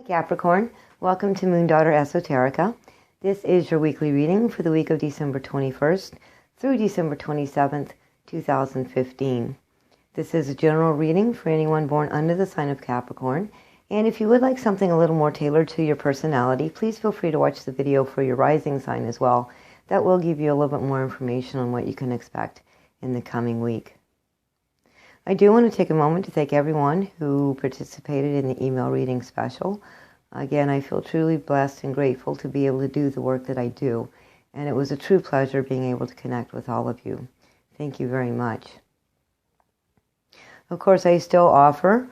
Capricorn, welcome to MoonDaughterEsoterica. This is your weekly reading for the week of December 21st through December 27th, 2015. This is a general reading for anyone born under the sign of Capricorn. And if you would like something a little more tailored to your personality, please feel free to watch the video for your rising sign as well. That will give you a little bit more information on what you can expect in the coming week. I do want to take a moment to thank everyone who participated in the email reading special. Again, I feel truly blessed and grateful to be able to do the work that I do. And it was a true pleasure being able to connect with all of you. Thank you very much. Of course, I still offer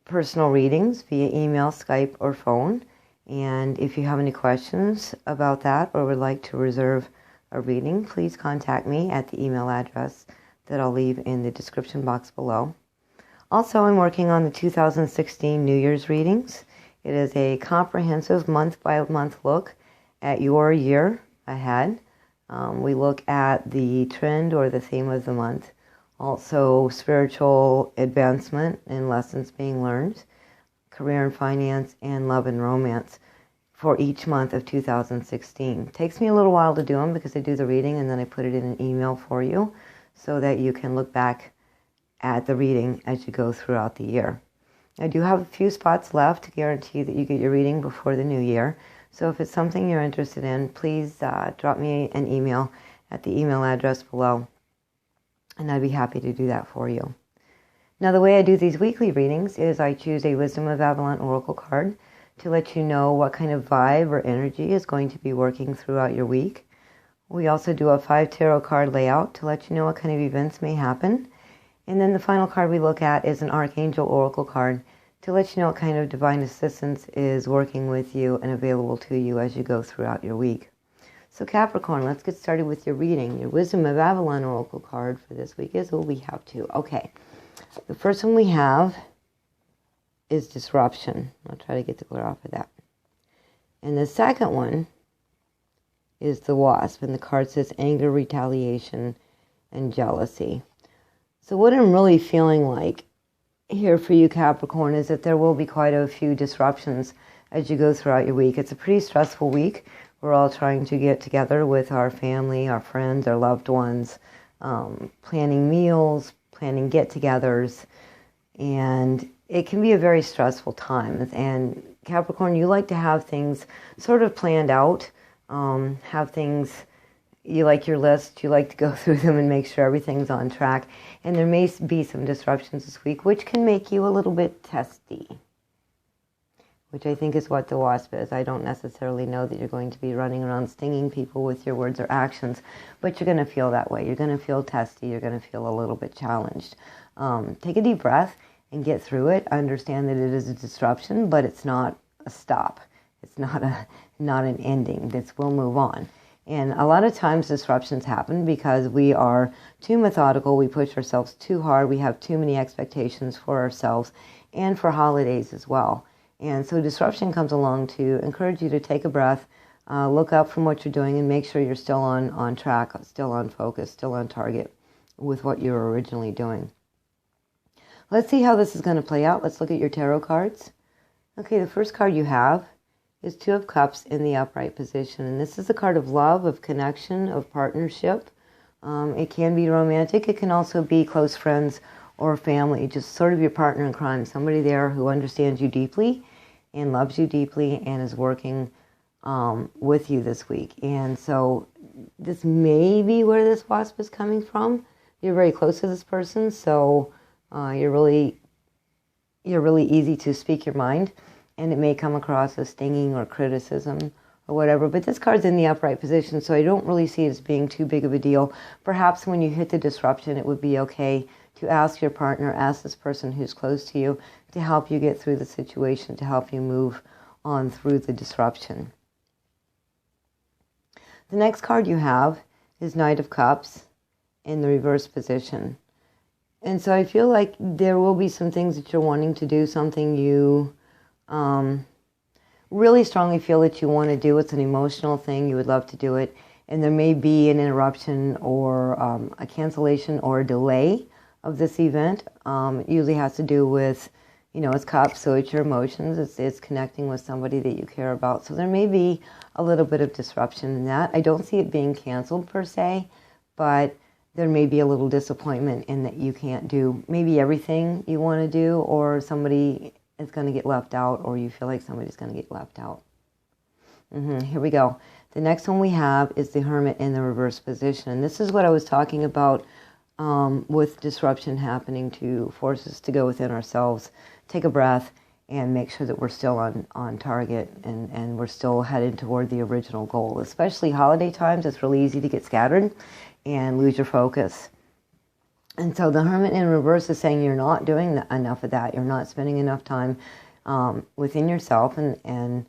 personal readings via email, Skype, or phone. And if you have any questions about that or would like to reserve a reading, please contact me at the email address that I'll leave in the description box below. Also, I'm working on the 2016 New Year's readings. It is a comprehensive month-by-month look at your year ahead. We look at the trend or the theme of the month, also spiritual advancement and lessons being learned, career and finance, and love and romance for each month of 2016. It takes me a little while to do them because I do the reading and then I put it in an email for you, so that you can look back at the reading as you go throughout the year. I do have a few spots left to guarantee that you get your reading before the new year. So if it's something you're interested in, please drop me an email at the email address below, and I'd be happy to do that for you. Now, the way I do these weekly readings is I choose a Wisdom of Avalon Oracle card to let you know what kind of vibe or energy is going to be working throughout your week. We also do a 5 tarot card layout to let you know what kind of events may happen. And then the final card we look at is an Archangel Oracle card to let you know what kind of divine assistance is working with you and available to you as you go throughout your week. So Capricorn, let's get started with your reading. Your Wisdom of Avalon Oracle card for this week is, we have two. Okay, the first one we have is Disruption. I'll try to get the glare off of that. And the second one is the Wasp, and the card says Anger, Retaliation, and Jealousy. So what I'm really feeling like here for you, Capricorn, is that there will be quite a few disruptions as you go throughout your week. It's a pretty stressful week. We're all trying to get together with our family, our friends, our loved ones, planning meals, planning get-togethers, and it can be a very stressful time. And Capricorn, you like to have things sort of planned out. Have things, you like your list, you like to go through them and make sure everything's on track. And there may be some disruptions this week, which can make you a little bit testy, which I think is what the Wasp is. I don't necessarily know that you're going to be running around stinging people with your words or actions, but you're going to feel that way. You're going to feel testy. You're going to feel a little bit challenged. Take a deep breath and get through it. Understand that it is a disruption, but it's not a stop. It's not an ending. This will move on. And a lot of times disruptions happen because we are too methodical. We push ourselves too hard. We have too many expectations for ourselves and for holidays as well. And so disruption comes along to encourage you to take a breath, look up from what you're doing, and make sure you're still on track, still on focus, still on target with what you were originally doing. Let's see how this is going to play out. Let's look at your tarot cards. Okay, the first card you have is Two of Cups in the upright position. And this is a card of love, of connection, of partnership. It can be romantic. It can also be close friends or family, just sort of your partner in crime, somebody there who understands you deeply and loves you deeply and is working with you this week. And so this may be where this Wasp is coming from. You're very close to this person, so you're really easy to speak your mind. And it may come across as stinging or criticism or whatever. But this card's in the upright position, so I don't really see it as being too big of a deal. Perhaps when you hit the disruption, it would be okay to ask your partner, ask this person who's close to you, to help you get through the situation, to help you move on through the disruption. The next card you have is Knight of Cups in the reverse position. And so I feel like there will be some things that you're wanting to do, something you really strongly feel that you want to do. It's an emotional thing. You would love to do it. And there may be an interruption or a cancellation or a delay of this event. It usually has to do with You know, it's cups, so it's your emotions. It's connecting with somebody that you care about. So there may be a little bit of disruption in that. I don't see it being canceled per se, but there may be a little disappointment in that you can't do maybe everything you want to do, or somebody is going to get left out, or you feel like somebody's going to get left out. Here we go. The next one we have is the Hermit in the reverse position. And this is what I was talking about with disruption happening to force us to go within ourselves. Take a breath and make sure that we're still on target and we're still headed toward the original goal. Especially holiday times, it's really easy to get scattered and lose your focus. And so the Hermit in reverse is saying you're not doing enough of that. You're not spending enough time within yourself and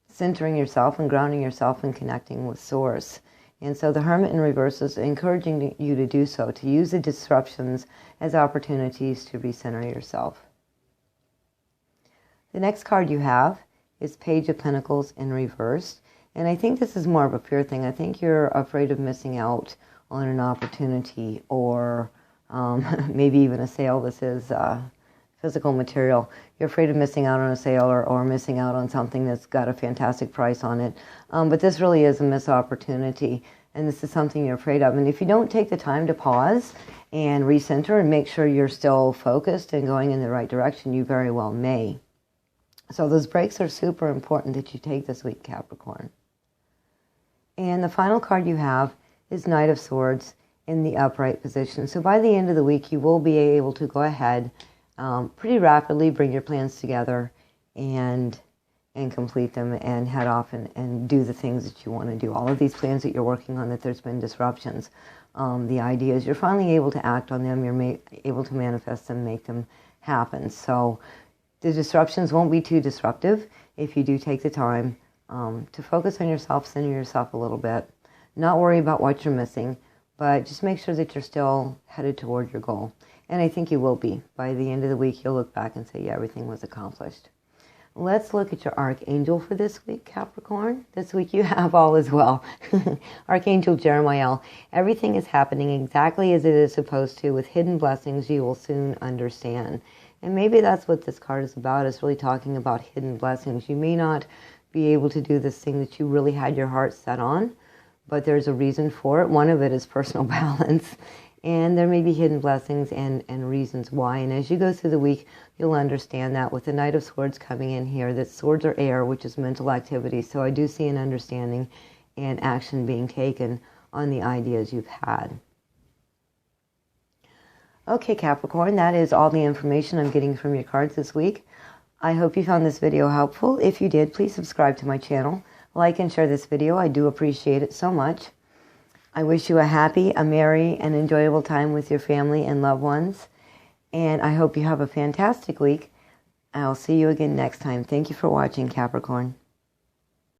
centering yourself and grounding yourself and connecting with Source. And so the Hermit in reverse is encouraging you to do so, to use the disruptions as opportunities to recenter yourself. The next card you have is Page of Pentacles in reverse. And I think this is more of a fear thing. I think you're afraid of missing out on an opportunity, or maybe even a sale. This is physical material. You're afraid of missing out on a sale or missing out on something that's got a fantastic price on it. But this really is a missed opportunity, and this is something you're afraid of. And if you don't take the time to pause and recenter and make sure you're still focused and going in the right direction, you very well may. So those breaks are super important that you take this week, Capricorn. And the final card you have is Knight of Swords in the upright position. So by the end of the week, you will be able to go ahead pretty rapidly, bring your plans together and complete them and head off and do the things that you want to do. All of these plans that you're working on, that there's been disruptions. The idea is you're finally able to act on them. You're able to manifest them, make them happen. So the disruptions won't be too disruptive if you do take the time to focus on yourself, center yourself a little bit. Not worry about what you're missing, but just make sure that you're still headed toward your goal. And I think you will be. By the end of the week, you'll look back and say, yeah, everything was accomplished. Let's look at your Archangel for this week, Capricorn. This week you have all as well. Archangel Jeremiah. Everything is happening exactly as it is supposed to, with hidden blessings you will soon understand. And maybe that's what this card is about. It's really talking about hidden blessings. You may not be able to do this thing that you really had your heart set on, but there's a reason for it. One of it is personal balance. And there may be hidden blessings and reasons why. And as you go through the week, you'll understand that with the Knight of Swords coming in here, that swords are air, which is mental activity. So I do see an understanding and action being taken on the ideas you've had. Okay, Capricorn, that is all the information I'm getting from your cards this week. I hope you found this video helpful. If you did, please subscribe to my channel. Like and share this video. I do appreciate it so much. I wish you a happy, a merry, and enjoyable time with your family and loved ones. And I hope you have a fantastic week. I'll see you again next time. Thank you for watching, Capricorn.